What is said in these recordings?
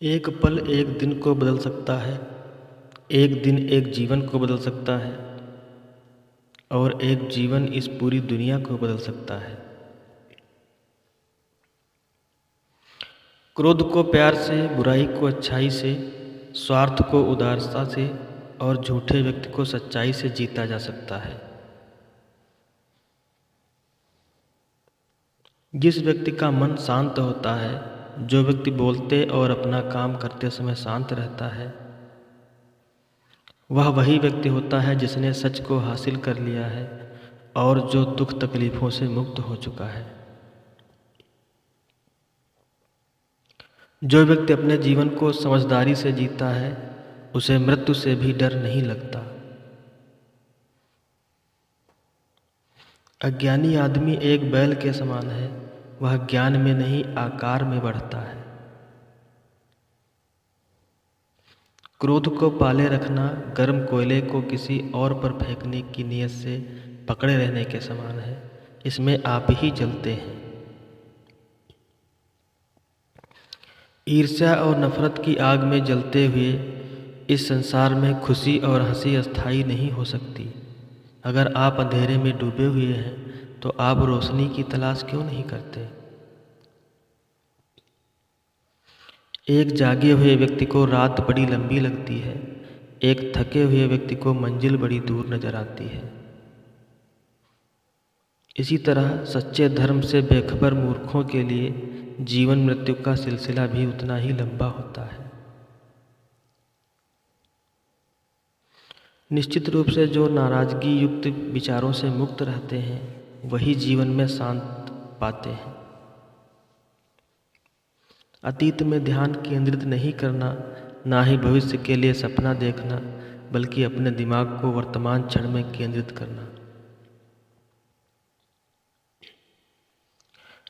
एक पल एक दिन को बदल सकता है। एक दिन एक जीवन को बदल सकता है और एक जीवन इस पूरी दुनिया को बदल सकता है। क्रोध को प्यार से, बुराई को अच्छाई से, स्वार्थ को उदारता से और झूठे व्यक्ति को सच्चाई से जीता जा सकता है। जिस व्यक्ति का मन शांत होता है, जो व्यक्ति बोलते और अपना काम करते समय शांत रहता है, वह वही व्यक्ति होता है जिसने सच को हासिल कर लिया है और जो दुख तकलीफ़ों से मुक्त हो चुका है। जो व्यक्ति अपने जीवन को समझदारी से जीता है, उसे मृत्यु से भी डर नहीं लगता। अज्ञानी आदमी एक बैल के समान है, वह ज्ञान में नहीं आकार में बढ़ता है। क्रोध को पाले रखना गर्म कोयले को किसी और पर फेंकने की नीयत से पकड़े रहने के समान है। इसमें आप ही जलते हैं। ईर्ष्या और नफरत की आग में जलते हुए इस संसार में खुशी और हंसी अस्थायी नहीं हो सकती। अगर आप अंधेरे में डूबे हुए हैं तो आप रोशनी की तलाश क्यों नहीं करते? एक जागे हुए व्यक्ति को रात बड़ी लंबी लगती है, एक थके हुए व्यक्ति को मंजिल बड़ी दूर नजर आती है। इसी तरह सच्चे धर्म से बेखबर मूर्खों के लिए जीवन मृत्यु का सिलसिला भी उतना ही लंबा होता है। निश्चित रूप से जो नाराजगी युक्त विचारों से मुक्त रहते हैं, वही जीवन में शांत पाते हैं। अतीत में ध्यान केंद्रित नहीं करना, ना ही भविष्य के लिए सपना देखना, बल्कि अपने दिमाग को वर्तमान क्षण में केंद्रित करना।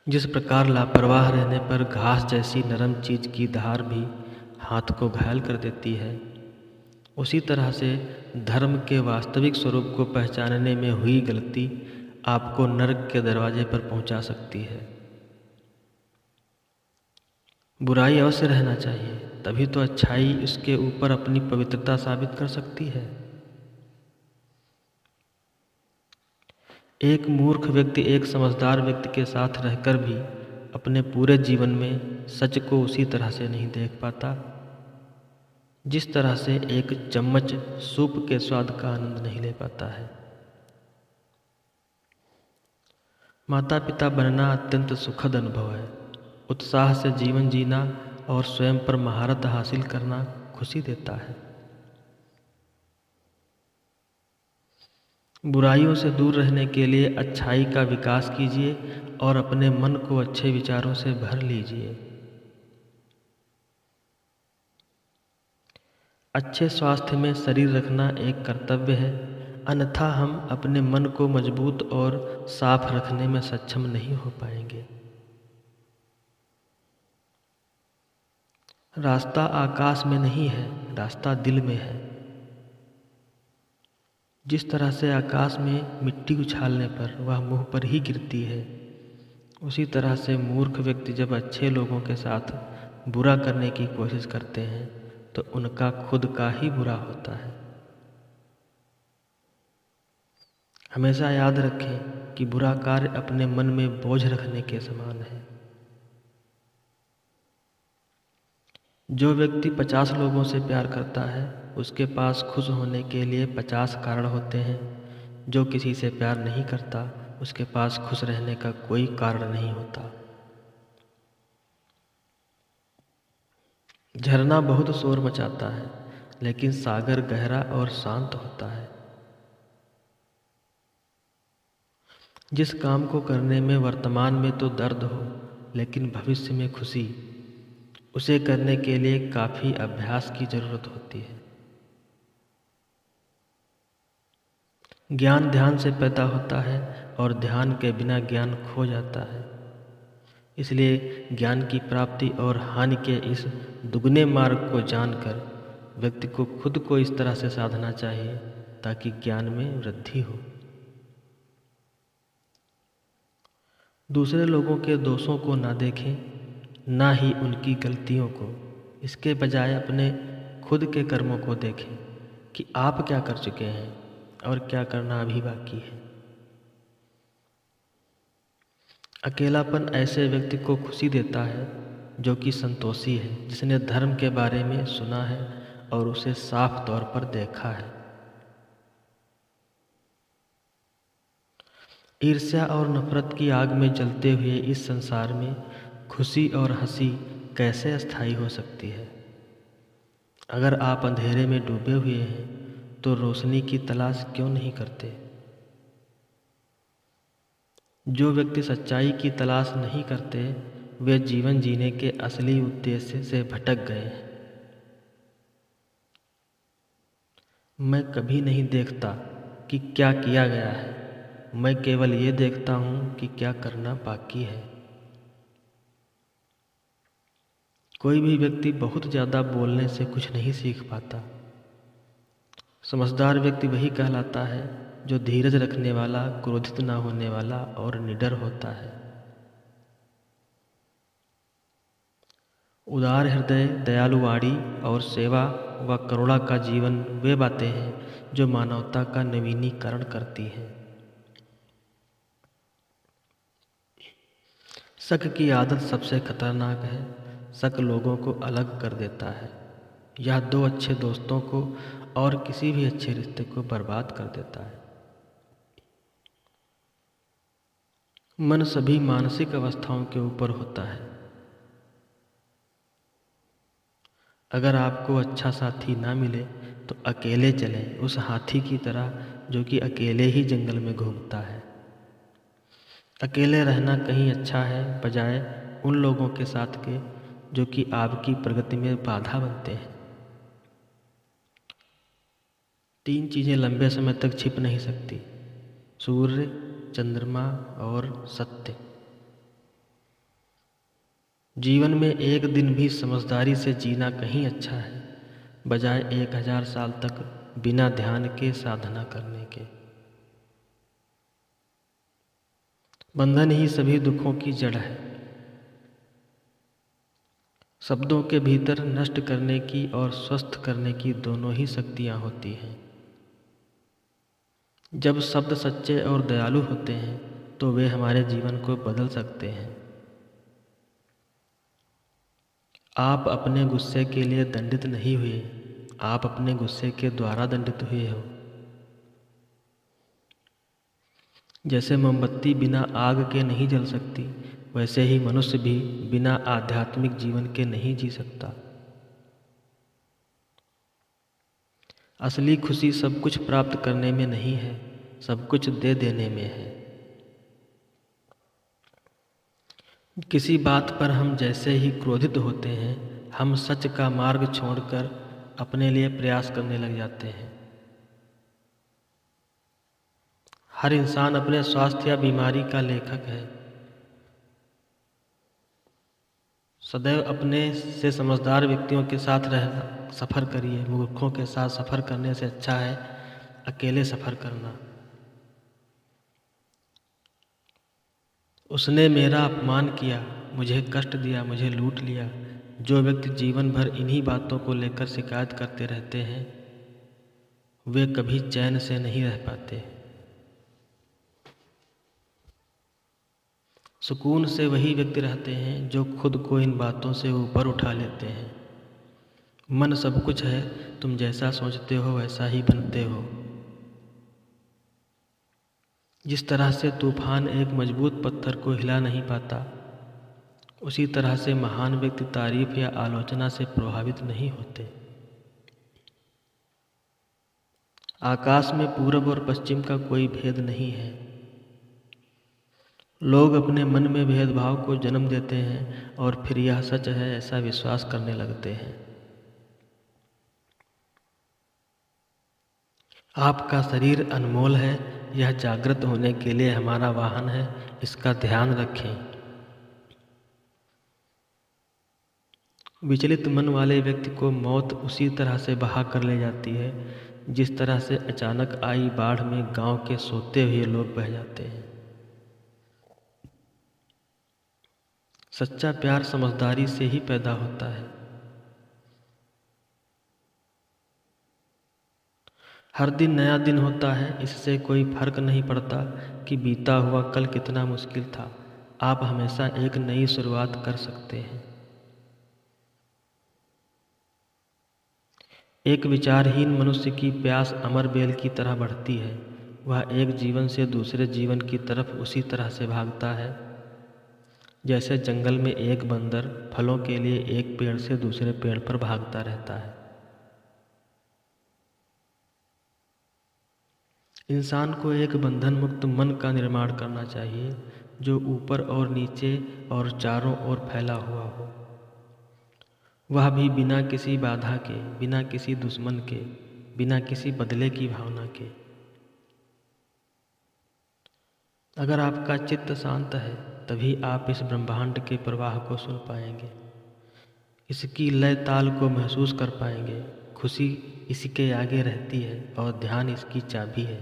जिस प्रकार लापरवाह रहने पर घास जैसी नरम चीज की धार भी हाथ को घायल कर देती है, उसी तरह से धर्म के वास्तविक स्वरूप को पहचानने में हुई गलती आपको नर्क के दरवाजे पर पहुंचा सकती है। बुराई अवश्य रहना चाहिए, तभी तो अच्छाई उसके ऊपर अपनी पवित्रता साबित कर सकती है। एक मूर्ख व्यक्ति एक समझदार व्यक्ति के साथ रहकर भी अपने पूरे जीवन में सच को उसी तरह से नहीं देख पाता, जिस तरह से एक चम्मच सूप के स्वाद का आनंद नहीं ले पाता है। माता पिता बनना अत्यंत सुखद अनुभव है। उत्साह से जीवन जीना और स्वयं पर महारत हासिल करना खुशी देता है। बुराइयों से दूर रहने के लिए अच्छाई का विकास कीजिए और अपने मन को अच्छे विचारों से भर लीजिए। अच्छे स्वास्थ्य में शरीर रखना एक कर्तव्य है, अन्यथा हम अपने मन को मजबूत और साफ रखने में सक्षम नहीं हो पाएंगे। रास्ता आकाश में नहीं है, रास्ता दिल में है। जिस तरह से आकाश में मिट्टी उछालने पर वह मुंह पर ही गिरती है, उसी तरह से मूर्ख व्यक्ति जब अच्छे लोगों के साथ बुरा करने की कोशिश करते हैं तो उनका खुद का ही बुरा होता है। हमेशा याद रखें कि बुरा कार्य अपने मन में बोझ रखने के समान है। जो व्यक्ति 50 लोगों से प्यार करता है, उसके पास खुश होने के लिए 50 कारण होते हैं। जो किसी से प्यार नहीं करता, उसके पास खुश रहने का कोई कारण नहीं होता। झरना बहुत शोर मचाता है, लेकिन सागर गहरा और शांत होता है। जिस काम को करने में वर्तमान में तो दर्द हो, लेकिन भविष्य में खुशी, उसे करने के लिए काफ़ी अभ्यास की ज़रूरत होती है। ज्ञान ध्यान से पैदा होता है और ध्यान के बिना ज्ञान खो जाता है। इसलिए ज्ञान की प्राप्ति और हानि के इस दुगने मार्ग को जानकर व्यक्ति को खुद को इस तरह से साधना चाहिए ताकि ज्ञान में वृद्धि हो। दूसरे लोगों के दोषों को ना देखें, ना ही उनकी गलतियों को। इसके बजाय अपने खुद के कर्मों को देखें कि आप क्या कर चुके हैं और क्या करना अभी बाकी है। अकेलापन ऐसे व्यक्ति को खुशी देता है जो कि संतोषी है, जिसने धर्म के बारे में सुना है और उसे साफ तौर पर देखा है। ईर्ष्या और नफरत की आग में जलते हुए इस संसार में खुशी और हंसी कैसे अस्थायी हो सकती है। अगर आप अंधेरे में डूबे हुए हैं तो रोशनी की तलाश क्यों नहीं करते। जो व्यक्ति सच्चाई की तलाश नहीं करते वे जीवन जीने के असली उद्देश्य से भटक गए हैं। मैं कभी नहीं देखता कि क्या किया गया है, मैं केवल ये देखता हूँ कि क्या करना बाकी है। कोई भी व्यक्ति बहुत ज़्यादा बोलने से कुछ नहीं सीख पाता। समझदार व्यक्ति वही कहलाता है जो धीरज रखने वाला, क्रोधित न होने वाला और निडर होता है। उदार हृदय, दयालु वाणी और सेवा व करुणा का जीवन वे बातें हैं जो मानवता का नवीनीकरण करती हैं। शक की आदत सबसे खतरनाक है। शक लोगों को अलग कर देता है। यह दो अच्छे दोस्तों को और किसी भी अच्छे रिश्ते को बर्बाद कर देता है। मन सभी मानसिक अवस्थाओं के ऊपर होता है। अगर आपको अच्छा साथी ना मिले तो अकेले चलें, उस हाथी की तरह जो कि अकेले ही जंगल में घूमता है। अकेले रहना कहीं अच्छा है बजाय उन लोगों के साथ के जो कि आपकी प्रगति में बाधा बनते हैं। 3 चीज़ें लंबे समय तक छिप नहीं सकती: सूर्य, चंद्रमा और सत्य। जीवन में एक दिन भी समझदारी से जीना कहीं अच्छा है बजाय 1000 साल तक बिना ध्यान के साधना करने के। बंधन ही सभी दुखों की जड़ है। शब्दों के भीतर नष्ट करने की और स्वस्थ करने की दोनों ही शक्तियाँ होती हैं। जब शब्द सच्चे और दयालु होते हैं तो वे हमारे जीवन को बदल सकते हैं। आप अपने गुस्से के लिए दंडित नहीं हुए, आप अपने गुस्से के द्वारा दंडित हुए हो। जैसे मोमबत्ती बिना आग के नहीं जल सकती, वैसे ही मनुष्य भी बिना आध्यात्मिक जीवन के नहीं जी सकता। असली खुशी सब कुछ प्राप्त करने में नहीं है, सब कुछ दे देने में है। किसी बात पर हम जैसे ही क्रोधित होते हैं, हम सच का मार्ग छोड़कर अपने लिए प्रयास करने लग जाते हैं। हर इंसान अपने स्वास्थ्य या बीमारी का लेखक है। सदैव अपने से समझदार व्यक्तियों के साथ रह सफ़र करिए। मूर्खों के साथ सफ़र करने से अच्छा है अकेले सफ़र करना। उसने मेरा अपमान किया, मुझे कष्ट दिया, मुझे लूट लिया। जो व्यक्ति जीवन भर इन्हीं बातों को लेकर शिकायत करते रहते हैं वे कभी चैन से नहीं रह पाते। सुकून से वही व्यक्ति रहते हैं जो खुद को इन बातों से ऊपर उठा लेते हैं। मन सब कुछ है, तुम जैसा सोचते हो वैसा ही बनते हो। जिस तरह से तूफान एक मजबूत पत्थर को हिला नहीं पाता, उसी तरह से महान व्यक्ति तारीफ या आलोचना से प्रभावित नहीं होते। आकाश में पूरब और पश्चिम का कोई भेद नहीं है। लोग अपने मन में भेदभाव को जन्म देते हैं और फिर यह सच है ऐसा विश्वास करने लगते हैं। आपका शरीर अनमोल है, यह जागृत होने के लिए हमारा वाहन है, इसका ध्यान रखें। विचलित मन वाले व्यक्ति को मौत उसी तरह से बहा कर ले जाती है जिस तरह से अचानक आई बाढ़ में गांव के सोते हुए लोग बह जाते हैं। सच्चा प्यार समझदारी से ही पैदा होता है। हर दिन नया दिन होता है, इससे कोई फर्क नहीं पड़ता कि बीता हुआ कल कितना मुश्किल था। आप हमेशा एक नई शुरुआत कर सकते हैं। एक विचारहीन मनुष्य की प्यास अमर बेल की तरह बढ़ती है। वह एक जीवन से दूसरे जीवन की तरफ उसी तरह से भागता है जैसे जंगल में एक बंदर फलों के लिए एक पेड़ से दूसरे पेड़ पर भागता रहता है। इंसान को एक बंधन मुक्त मन का निर्माण करना चाहिए जो ऊपर और नीचे और चारों ओर फैला हुआ हो, वह भी बिना किसी बाधा के, बिना किसी दुश्मन के, बिना किसी बदले की भावना के। अगर आपका चित्त शांत है तभी आप इस ब्रह्मांड के प्रवाह को सुन पाएंगे, इसकी लय ताल को महसूस कर पाएंगे। खुशी इसके आगे रहती है और ध्यान इसकी चाबी है।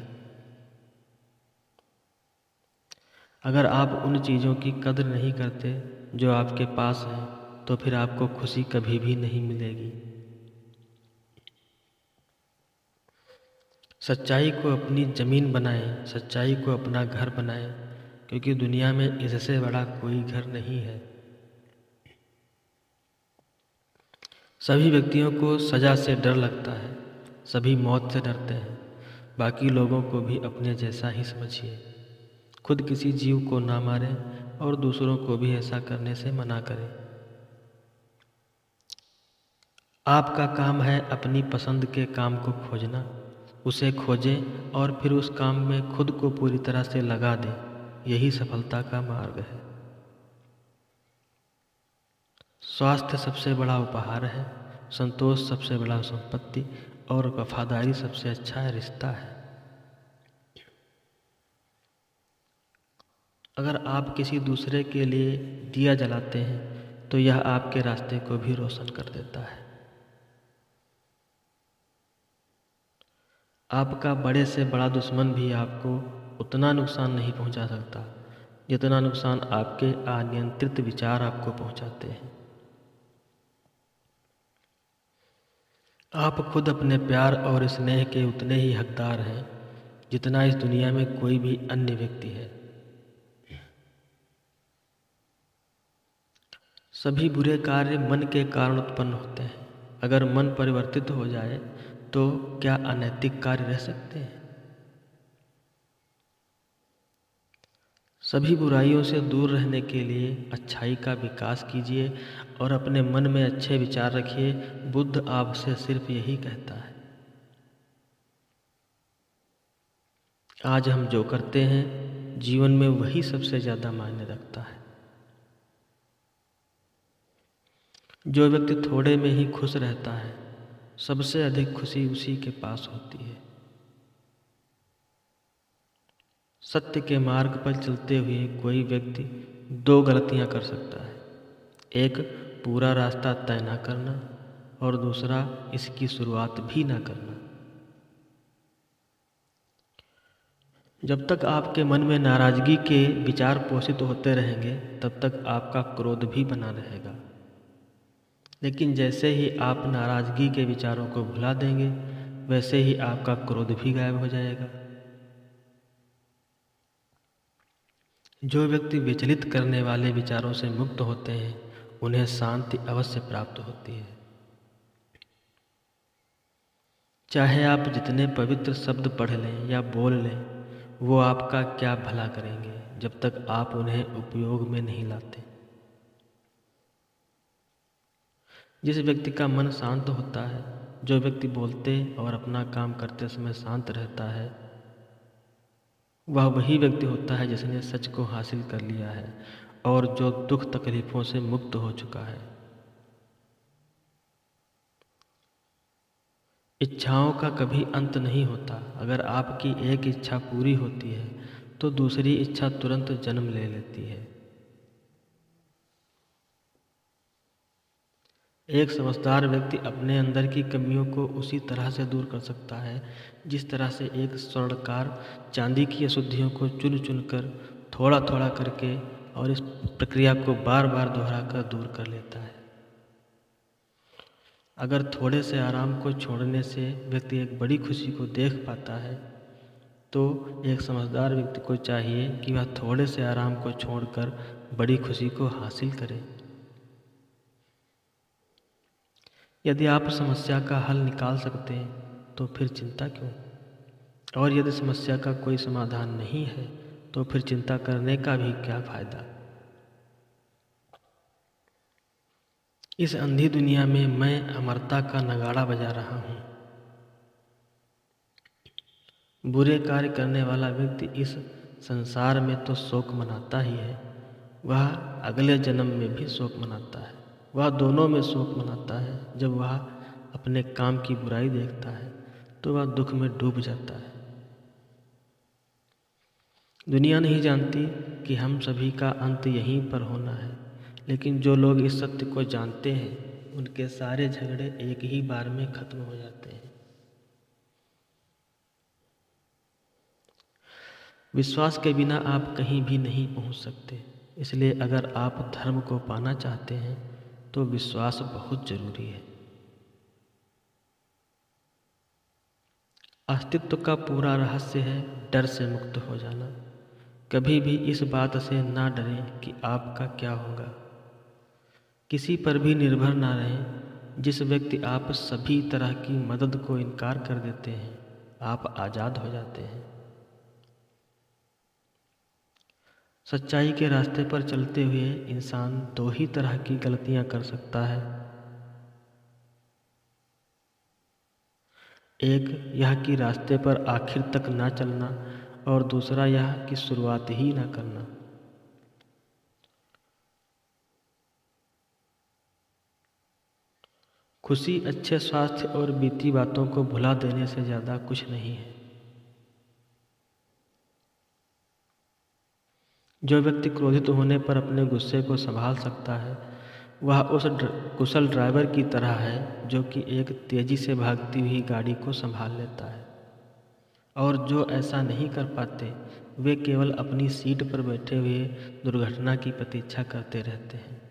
अगर आप उन चीज़ों की कदर नहीं करते जो आपके पास हैं तो फिर आपको खुशी कभी भी नहीं मिलेगी। सच्चाई को अपनी ज़मीन बनाएं, सच्चाई को अपना घर बनाएं, क्योंकि दुनिया में इससे बड़ा कोई घर नहीं है। सभी व्यक्तियों को सज़ा से डर लगता है, सभी मौत से डरते हैं। बाकी लोगों को भी अपने जैसा ही समझिए। खुद किसी जीव को ना मारें और दूसरों को भी ऐसा करने से मना करें। आपका काम है अपनी पसंद के काम को खोजना, उसे खोजें और फिर उस काम में खुद को पूरी तरह से लगा दें। यही सफलता का मार्ग है। स्वास्थ्य सबसे बड़ा उपहार है, संतोष सबसे बड़ा संपत्ति और वफादारी सबसे अच्छा रिश्ता है। अगर आप किसी दूसरे के लिए दिया जलाते हैं तो यह आपके रास्ते को भी रोशन कर देता है। आपका बड़े से बड़ा दुश्मन भी आपको उतना नुकसान नहीं पहुंचा सकता जितना नुकसान आपके अनियंत्रित विचार आपको पहुंचाते हैं। आप खुद अपने प्यार और स्नेह के उतने ही हकदार हैं जितना इस दुनिया में कोई भी अन्य व्यक्ति है। सभी बुरे कार्य मन के कारण उत्पन्न होते हैं। अगर मन परिवर्तित हो जाए तो क्या अनैतिक कार्य रह सकते हैं? सभी बुराइयों से दूर रहने के लिए अच्छाई का विकास कीजिए और अपने मन में अच्छे विचार रखिए। बुद्ध आपसे सिर्फ यही कहता है। आज हम जो करते हैं जीवन में वही सबसे ज़्यादा मायने रखता है। जो व्यक्ति थोड़े में ही खुश रहता है, सबसे अधिक खुशी उसी के पास होती है। सत्य के मार्ग पर चलते हुए कोई व्यक्ति दो गलतियां कर सकता है। एक, पूरा रास्ता तय न करना और दूसरा, इसकी शुरुआत भी ना करना। जब तक आपके मन में नाराज़गी के विचार पोषित होते रहेंगे तब तक आपका क्रोध भी बना रहेगा। लेकिन जैसे ही आप नाराज़गी के विचारों को भुला देंगे वैसे ही आपका क्रोध भी गायब हो जाएगा। जो व्यक्ति विचलित करने वाले विचारों से मुक्त होते हैं उन्हें शांति अवश्य प्राप्त होती है। चाहे आप जितने पवित्र शब्द पढ़ लें या बोल लें, वो आपका क्या भला करेंगे जब तक आप उन्हें उपयोग में नहीं लाते। जिस व्यक्ति का मन शांत होता है, जो व्यक्ति बोलते और अपना काम करते समय शांत रहता है, वह वही व्यक्ति होता है जिसने सच को हासिल कर लिया है और जो दुख तकलीफ़ों से मुक्त हो चुका है। इच्छाओं का कभी अंत नहीं होता। अगर आपकी एक इच्छा पूरी होती है तो दूसरी इच्छा तुरंत जन्म ले लेती है। एक समझदार व्यक्ति अपने अंदर की कमियों को उसी तरह से दूर कर सकता है जिस तरह से एक स्वर्णकार चांदी की अशुद्धियों को चुन चुन कर थोड़ा थोड़ा करके और इस प्रक्रिया को बार बार दोहरा कर दूर कर लेता है। अगर थोड़े से आराम को छोड़ने से व्यक्ति एक बड़ी खुशी को देख पाता है, तो एक समझदार व्यक्ति को चाहिए कि वह थोड़े से आराम को छोड़कर बड़ी खुशी को हासिल करे। यदि आप समस्या का हल निकाल सकते हैं तो फिर चिंता क्यों? और यदि समस्या का कोई समाधान नहीं है तो फिर चिंता करने का भी क्या फ़ायदा? इस अंधी दुनिया में मैं अमरता का नगाड़ा बजा रहा हूँ। बुरे कार्य करने वाला व्यक्ति इस संसार में तो शोक मनाता ही है, वह अगले जन्म में भी शोक मनाता है। वह दोनों में शोक मनाता है। जब वह अपने काम की बुराई देखता है तो वह दुख में डूब जाता है। दुनिया नहीं जानती कि हम सभी का अंत यहीं पर होना है, लेकिन जो लोग इस सत्य को जानते हैं उनके सारे झगड़े एक ही बार में खत्म हो जाते हैं। विश्वास के बिना आप कहीं भी नहीं पहुंच सकते, इसलिए अगर आप धर्म को पाना चाहते हैं तो विश्वास बहुत जरूरी है। अस्तित्व का पूरा रहस्य है डर से मुक्त हो जाना। कभी भी इस बात से ना डरें कि आपका क्या होगा। किसी पर भी निर्भर ना रहें। जिस व्यक्ति आप सभी तरह की मदद को इनकार कर देते हैं, आप आज़ाद हो जाते हैं। सच्चाई के रास्ते पर चलते हुए इंसान दो ही तरह की गलतियां कर सकता है। एक यह कि रास्ते पर आखिर तक ना चलना, और दूसरा यह कि शुरुआत ही ना करना। खुशी, अच्छे स्वास्थ्य और बीती बातों को भुला देने से ज़्यादा कुछ नहीं है। जो व्यक्ति क्रोधित होने पर अपने गुस्से को संभाल सकता है, वह उस कुशल ड्राइवर की तरह है जो कि एक तेज़ी से भागती हुई गाड़ी को संभाल लेता है। और जो ऐसा नहीं कर पाते, वे केवल अपनी सीट पर बैठे हुए दुर्घटना की प्रतीक्षा करते रहते हैं।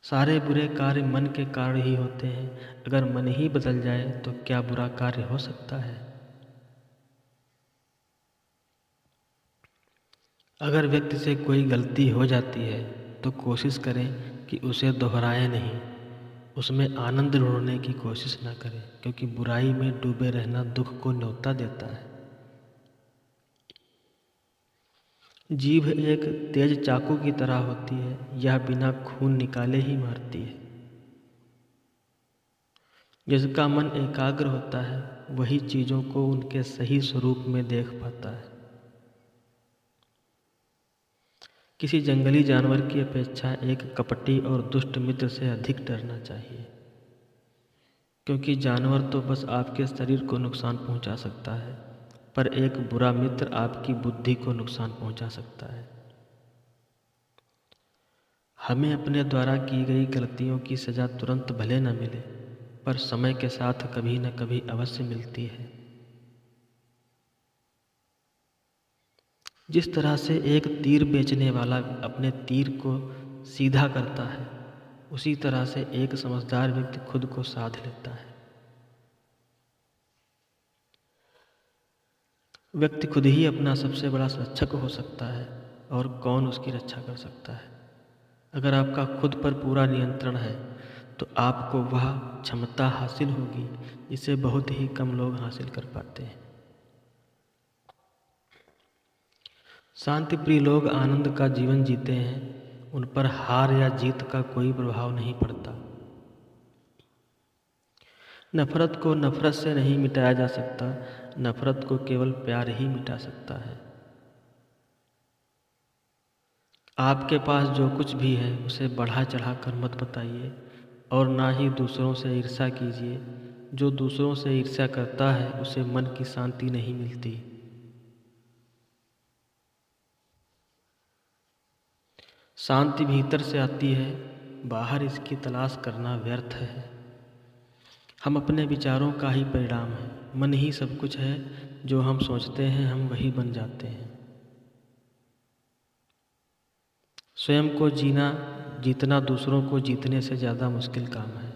सारे बुरे कार्य मन के कारण ही होते हैं। अगर मन ही बदल जाए तो क्या बुरा कार्य हो सकता है? अगर व्यक्ति से कोई गलती हो जाती है तो कोशिश करें कि उसे दोहराए नहीं। उसमें आनंद ढूंढने की कोशिश न करें, क्योंकि बुराई में डूबे रहना दुख को न्योता देता है। जीभ एक तेज चाकू की तरह होती है, यह बिना खून निकाले ही मारती है। जिसका मन एकाग्र होता है वही चीज़ों को उनके सही स्वरूप में देख पाता है। किसी जंगली जानवर की अपेक्षा एक कपटी और दुष्ट मित्र से अधिक डरना चाहिए, क्योंकि जानवर तो बस आपके शरीर को नुकसान पहुंचा सकता है, पर एक बुरा मित्र आपकी बुद्धि को नुकसान पहुंचा सकता है। हमें अपने द्वारा की गई गलतियों की सज़ा तुरंत भले न मिले, पर समय के साथ कभी न कभी अवश्य मिलती है। जिस तरह से एक तीर बेचने वाला अपने तीर को सीधा करता है, उसी तरह से एक समझदार व्यक्ति खुद को साध लेता है। व्यक्ति खुद ही अपना सबसे बड़ा रक्षक हो सकता है, और कौन उसकी रक्षा कर सकता है? अगर आपका खुद पर पूरा नियंत्रण है तो आपको वह क्षमता हासिल होगी जिसे बहुत ही कम लोग हासिल कर पाते हैं। शांति प्रिय लोग आनंद का जीवन जीते हैं। उन पर हार या जीत का कोई प्रभाव नहीं पड़ता। नफरत को नफरत से नहीं मिटाया जा सकता, नफरत को केवल प्यार ही मिटा सकता है। आपके पास जो कुछ भी है उसे बढ़ा चढ़ा कर मत बताइए, और ना ही दूसरों से ईर्ष्या कीजिए। जो दूसरों से ईर्ष्या करता है उसे मन की शांति नहीं मिलती। शांति भीतर से आती है, बाहर इसकी तलाश करना व्यर्थ है। हम अपने विचारों का ही परिणाम हैं। मन ही सब कुछ है। जो हम सोचते हैं हम वही बन जाते हैं। स्वयं को जीना जीतना दूसरों को जीतने से ज़्यादा मुश्किल काम है।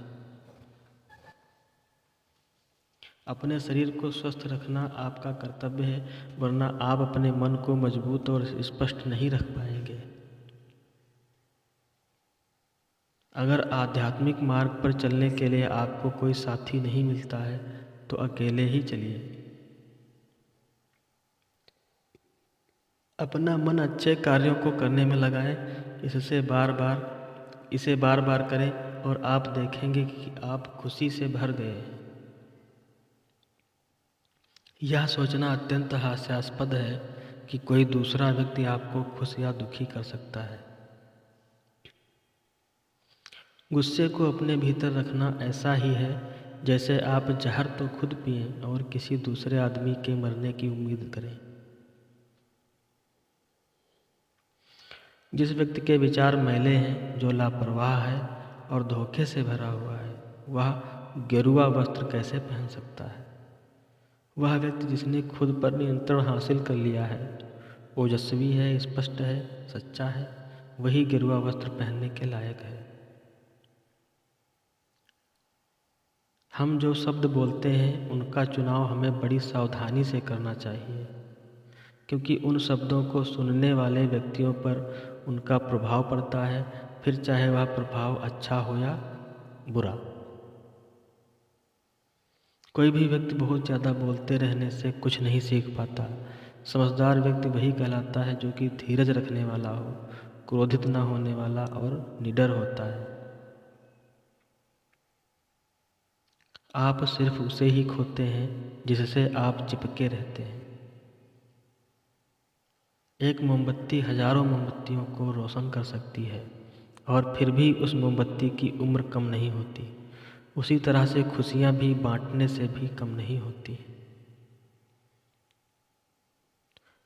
अपने शरीर को स्वस्थ रखना आपका कर्तव्य है, वरना आप अपने मन को मजबूत और स्पष्ट नहीं रख पाएंगे। अगर आध्यात्मिक मार्ग पर चलने के लिए आपको कोई साथी नहीं मिलता है तो अकेले ही चलिए। अपना मन अच्छे कार्यों को करने में लगाएं, इसे बार बार करें और आप देखेंगे कि आप खुशी से भर गए हैं। यह सोचना अत्यंत हास्यास्पद है कि कोई दूसरा व्यक्ति आपको खुश या दुखी कर सकता है। गुस्से को अपने भीतर रखना ऐसा ही है जैसे आप जहर तो खुद पिएं और किसी दूसरे आदमी के मरने की उम्मीद करें। जिस व्यक्ति के विचार मैले हैं, जो लापरवाह है और धोखे से भरा हुआ है, वह गेरुआ वस्त्र कैसे पहन सकता है? वह व्यक्ति जिसने खुद पर नियंत्रण हासिल कर लिया है, ओजस्वी है, स्पष्ट है, सच्चा है, वही गेरुआ वस्त्र पहनने के लायक है। हम जो शब्द बोलते हैं उनका चुनाव हमें बड़ी सावधानी से करना चाहिए, क्योंकि उन शब्दों को सुनने वाले व्यक्तियों पर उनका प्रभाव पड़ता है, फिर चाहे वह प्रभाव अच्छा हो या बुरा। कोई भी व्यक्ति बहुत ज़्यादा बोलते रहने से कुछ नहीं सीख पाता। समझदार व्यक्ति वही कहलाता है जो कि धीरज रखने वाला हो, क्रोधित न होने वाला और निडर होता है। आप सिर्फ उसे ही खोते हैं जिससे आप चिपके रहते हैं। एक मोमबत्ती हजारों मोमबत्तियों को रोशन कर सकती है और फिर भी उस मोमबत्ती की उम्र कम नहीं होती। उसी तरह से खुशियाँ भी बांटने से भी कम नहीं होती।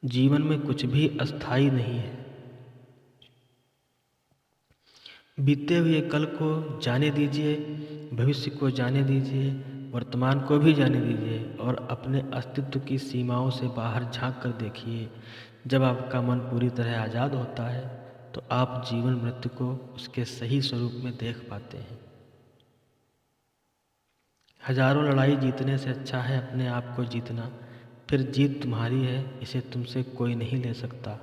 जीवन में कुछ भी अस्थायी नहीं है। बीते हुए कल को जाने दीजिए, भविष्य को जाने दीजिए, वर्तमान को भी जाने दीजिए और अपने अस्तित्व की सीमाओं से बाहर झांक कर देखिए। जब आपका मन पूरी तरह आज़ाद होता है तो आप जीवन मृत्यु को उसके सही स्वरूप में देख पाते हैं। हजारों लड़ाई जीतने से अच्छा है अपने आप को जीतना। फिर जीत तुम्हारी है, इसे तुमसे कोई नहीं ले सकता।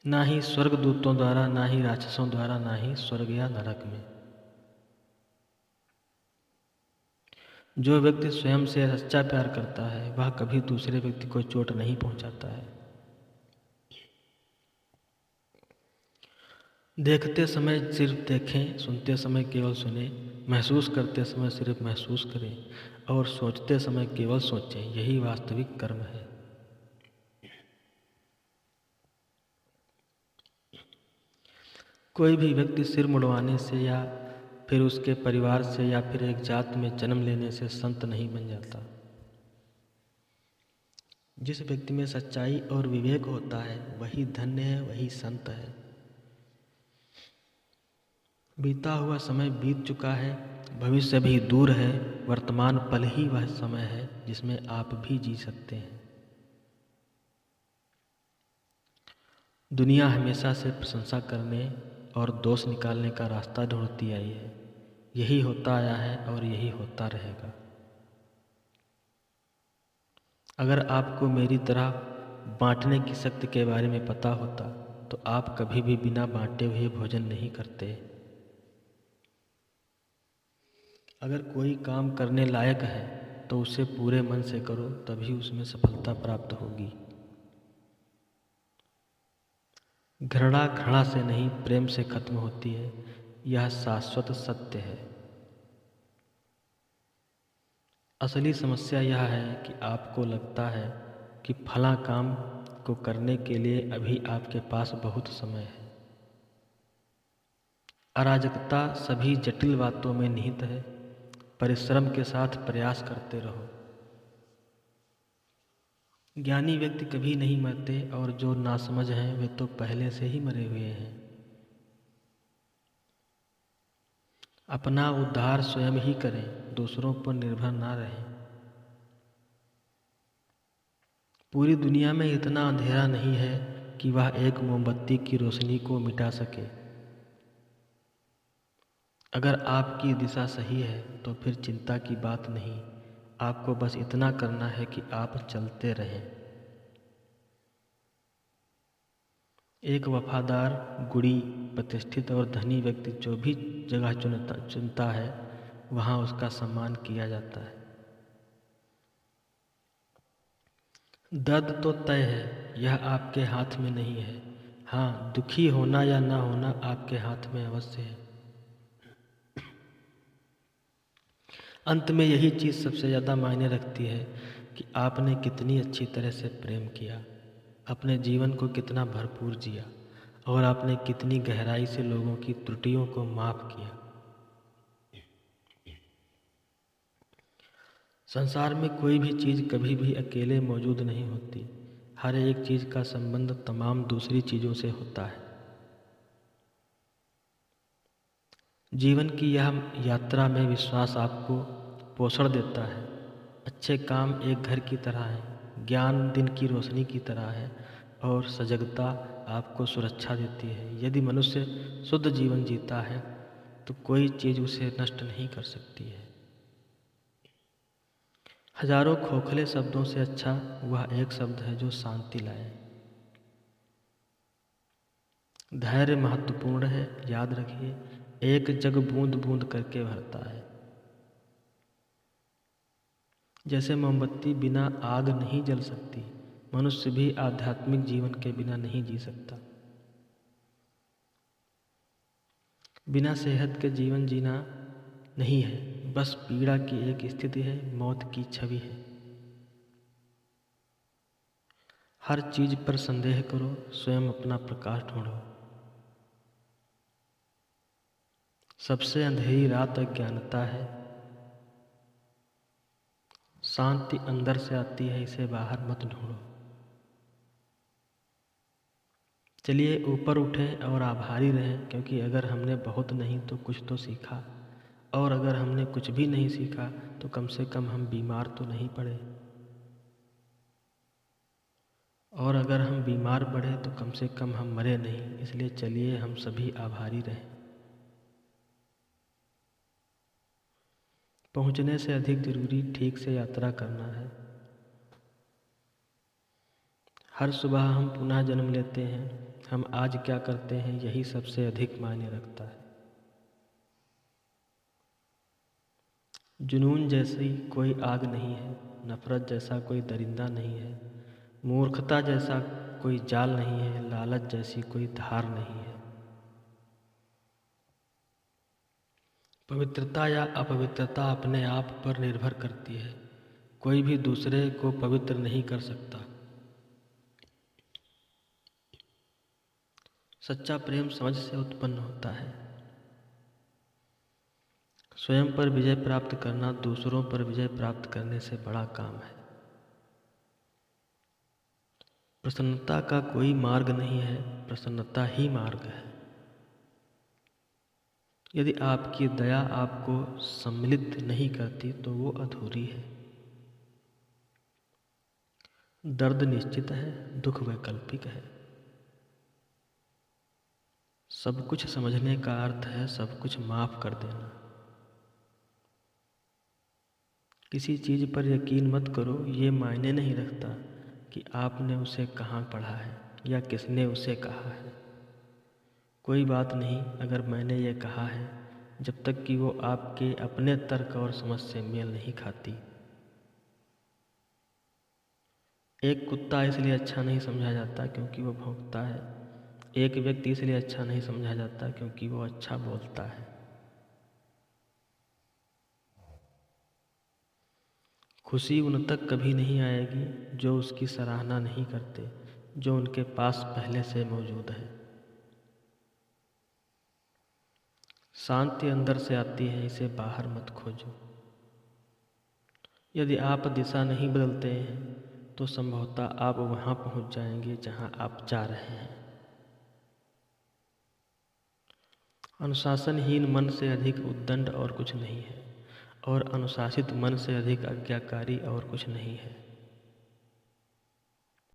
ना ही स्वर्गदूतों द्वारा, ना ही राक्षसों द्वारा, ना ही स्वर्ग या नरक में। जो व्यक्ति स्वयं से सच्चा प्यार करता है वह कभी दूसरे व्यक्ति को चोट नहीं पहुंचाता है। देखते समय सिर्फ देखें, सुनते समय केवल सुने, महसूस करते समय सिर्फ महसूस करें और सोचते समय केवल सोचें। यही वास्तविक कर्म है। कोई भी व्यक्ति सिर मुड़वाने से या फिर उसके परिवार से या फिर एक जात में जन्म लेने से संत नहीं बन जाता। जिस व्यक्ति में सच्चाई और विवेक होता है वही धन्य है, वही संत है। बीता हुआ समय बीत चुका है, भविष्य भी दूर है, वर्तमान पल ही वह समय है जिसमें आप भी जी सकते हैं। दुनिया हमेशा से प्रशंसा करने और दोष निकालने का रास्ता ढूंढती आई है। यही होता आया है और यही होता रहेगा। अगर आपको मेरी तरह बांटने की शक्ति के बारे में पता होता तो आप कभी भी बिना बांटे हुए भोजन नहीं करते। अगर कोई काम करने लायक है तो उसे पूरे मन से करो, तभी उसमें सफलता प्राप्त होगी। घृणा घृणा से नहीं, प्रेम से खत्म होती है, यह शाश्वत सत्य है। असली समस्या यह है कि आपको लगता है कि फला काम को करने के लिए अभी आपके पास बहुत समय है। अराजकता सभी जटिल बातों में निहित है। परिश्रम के साथ प्रयास करते रहो। ज्ञानी व्यक्ति कभी नहीं मरते और जो नासमझ हैं वे तो पहले से ही मरे हुए हैं। अपना उद्धार स्वयं ही करें, दूसरों पर निर्भर ना रहें। पूरी दुनिया में इतना अंधेरा नहीं है कि वह एक मोमबत्ती की रोशनी को मिटा सके। अगर आपकी दिशा सही है तो फिर चिंता की बात नहीं, आपको बस इतना करना है कि आप चलते रहें। एक वफादार, गुणी, प्रतिष्ठित और धनी व्यक्ति जो भी जगह चुनता है वहाँ उसका सम्मान किया जाता है। दर्द तो तय है, यह आपके हाथ में नहीं है। हाँ, दुखी होना या ना होना आपके हाथ में अवश्य है। अंत में यही चीज़ सबसे ज़्यादा मायने रखती है कि आपने कितनी अच्छी तरह से प्रेम किया, अपने जीवन को कितना भरपूर जिया और आपने कितनी गहराई से लोगों की त्रुटियों को माफ़ किया। संसार में कोई भी चीज़ कभी भी अकेले मौजूद नहीं होती। हर एक चीज़ का संबंध तमाम दूसरी चीज़ों से होता है। जीवन की यह यात्रा में विश्वास आपको पोषण देता है। अच्छे काम एक घर की तरह हैं, ज्ञान दिन की रोशनी की तरह है और सजगता आपको सुरक्षा देती है। यदि मनुष्य शुद्ध जीवन जीता है तो कोई चीज़ उसे नष्ट नहीं कर सकती है। हजारों खोखले शब्दों से अच्छा वह एक शब्द है जो शांति लाए। धैर्य महत्वपूर्ण है, याद रखिए, एक जग बूंद बूंद करके भरता है। जैसे मोमबत्ती बिना आग नहीं जल सकती, मनुष्य भी आध्यात्मिक जीवन के बिना नहीं जी सकता। बिना सेहत के जीवन जीना नहीं है, बस पीड़ा की एक स्थिति है, मौत की छवि है। हर चीज पर संदेह करो, स्वयं अपना प्रकाश ढूंढो। सबसे अंधेरी रात अज्ञानता है, शांति अंदर से आती है, इसे बाहर मत ढूंढो। चलिए ऊपर उठें और आभारी रहें, क्योंकि अगर हमने बहुत नहीं तो कुछ तो सीखा, और अगर हमने कुछ भी नहीं सीखा तो कम से कम हम बीमार तो नहीं पड़े, और अगर हम बीमार पड़े तो कम से कम हम मरे नहीं। इसलिए चलिए हम सभी आभारी रहें। पहुंचने से अधिक जरूरी ठीक से यात्रा करना है। हर सुबह हम पुनः जन्म लेते हैं, हम आज क्या करते हैं यही सबसे अधिक मायने रखता है। जुनून जैसी कोई आग नहीं है, नफरत जैसा कोई दरिंदा नहीं है, मूर्खता जैसा कोई जाल नहीं है, लालच जैसी कोई धार नहीं है। पवित्रता या अपवित्रता अपने आप पर निर्भर करती है। कोई भी दूसरे को पवित्र नहीं कर सकता। सच्चा प्रेम समझ से उत्पन्न होता है। स्वयं पर विजय प्राप्त करना दूसरों पर विजय प्राप्त करने से बड़ा काम है। प्रसन्नता का कोई मार्ग नहीं है, प्रसन्नता ही मार्ग है। यदि आपकी दया आपको सम्मिलित नहीं करती तो वो अधूरी है। दर्द निश्चित है, दुख वैकल्पिक है। सब कुछ समझने का अर्थ है सब कुछ माफ कर देना। किसी चीज़ पर यकीन मत करो, ये मायने नहीं रखता कि आपने उसे कहाँ पढ़ा है या किसने उसे कहा है। कोई बात नहीं अगर मैंने ये कहा है, जब तक कि वो आपके अपने तर्क और समझ से मेल नहीं खाती। एक कुत्ता इसलिए अच्छा नहीं समझा जाता क्योंकि वो भौंकता है। एक व्यक्ति इसलिए अच्छा नहीं समझा जाता क्योंकि वो अच्छा बोलता है। खुशी उन तक कभी नहीं आएगी जो उसकी सराहना नहीं करते, जो उनके पास पहले से मौजूद है। शांति अंदर से आती है, इसे बाहर मत खोजो। यदि आप दिशा नहीं बदलते हैं तो संभवतः आप वहाँ पहुँच जाएंगे जहाँ आप जा रहे हैं। अनुशासनहीन मन से अधिक उद्दंड और कुछ नहीं है, और अनुशासित मन से अधिक आज्ञाकारी और कुछ नहीं है।